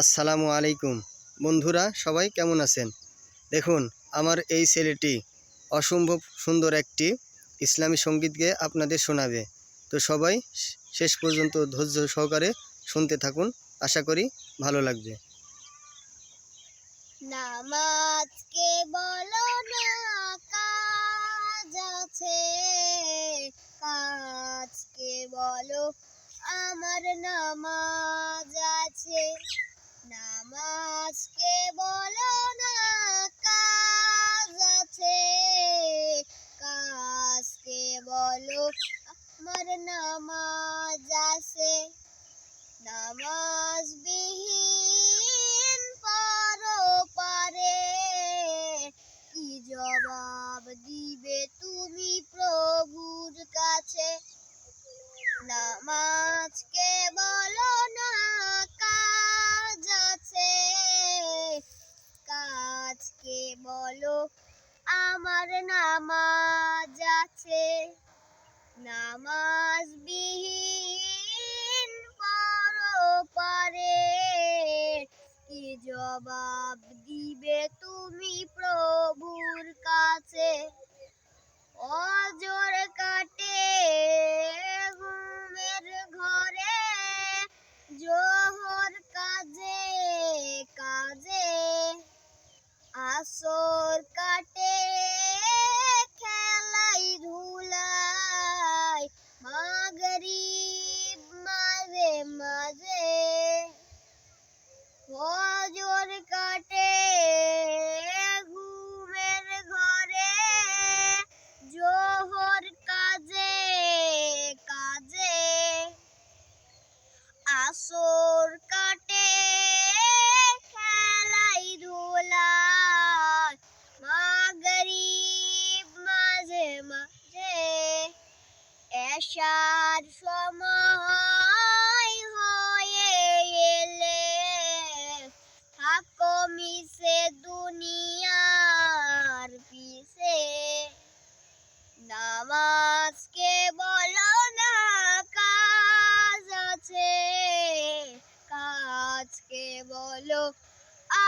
আসসালামু আলাইকুম বন্ধুরা, সবাই কেমন আছেন? দেখুন, আমার এই ছেলেটি অসম্ভব সুন্দর একটি ইসলামী সঙ্গীত গেয়ে আপনাদের শোনাবে। তো সবাই শেষ পর্যন্ত ধৈর্য সহকারে শুনতে থাকুন, আশা করি ভালো লাগবে। নামাজকে বলো না কাজ আছে, কাজকে বলো আমার নামাজ আছে। নামাজকে বলো না কাজ আছে, কাজকে বলো আমার নামাজ আছে। নামাজ বিহীন পরপারে কি জবাব দিবে তুমি প্রভুর কাছে? নামাজকে বলো না কাজ আছে, কাজকে বলো আমার নামাজ আছে। নামাজ বিহীন পরপারে কি জবাব দিবে তুমি প্রভুর কাছে? অজর কাটে ঘুমের ঘরে, জোহর কাজে কাজে, আসর কাটে খেলাই ধুলাই, মাগরিব মাঝে মাঝে। ফজর কাটে ঘুমের ঘরে, জোহর কাজে কাজে, আসর কাটে খেলাই ধুলাই, মাগরিব মাঝে মাঝে। এশার সময় হয়ে এলে থাকো মিশে দুনিয়ার পিছে। নামাজকে বলো না কাজ আছে, কাজকে বলো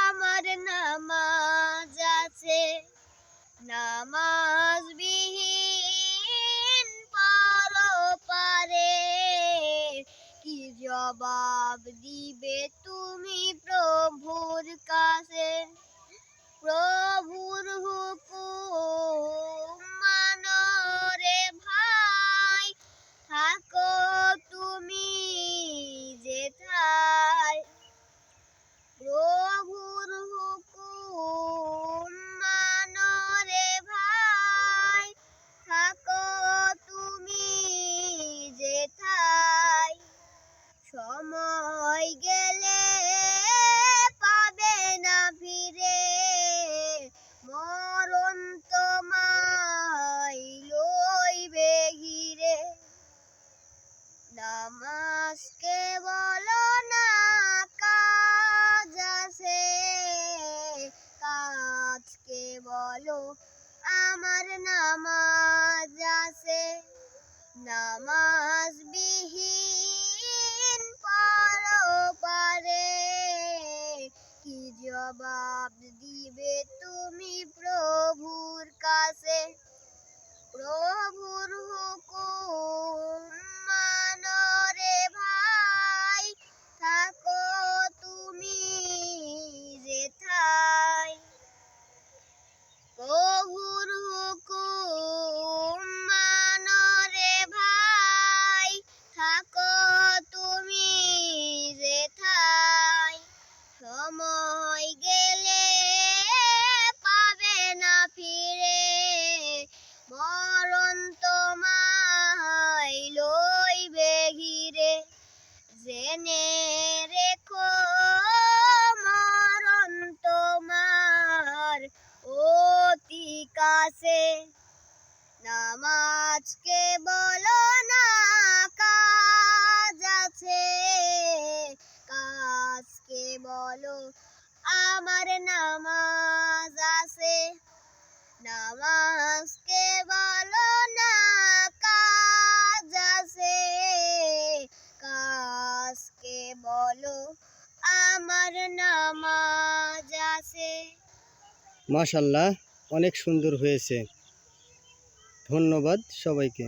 আমার নামাজ আছে। নামাজ বিহীন পরপারে কি জবাব দিবে তুমি প্রভুর কাছে? প্রভুর হুকুম মানো রে ভাই, থাকো তুমি যেথায়। প্রভুর হুকুম মানো রে ভাই, থাকো তুমি যেথায়। সময় গেলে পাবে না ফিরে, মরণ তোমায় লইবে ঘিরে। নামাজকে বলো না কাজ আছে, কাজকে বলো আমার নামাজ আছে। নামাজ বিহীন পরপারে কি জবাব দিবে তুমি প্রভুর কাছে? প্রভুর হুকুম মানো রে ভাই, থাকো তুমি যেথায়। প্রভুর হুকুম মানো রে ভাই, থাকো তুমি যেথায়। সময় গেলে পাবে না ফিরে, মরণ তোমায় লইবে ঘিরে। জেনে রেখো মরণ তোমার অতি কাছে। নামাজকে বলো না কাজ আছে, কাজকে বলো আমার নামাজ আছে। নামাজকে বলো না কাজ আছে, কাজকে বলো আমার মাশাআল্লাহ, অনেক সুন্দর হয়েছে। ধন্যবাদ সবাইকে।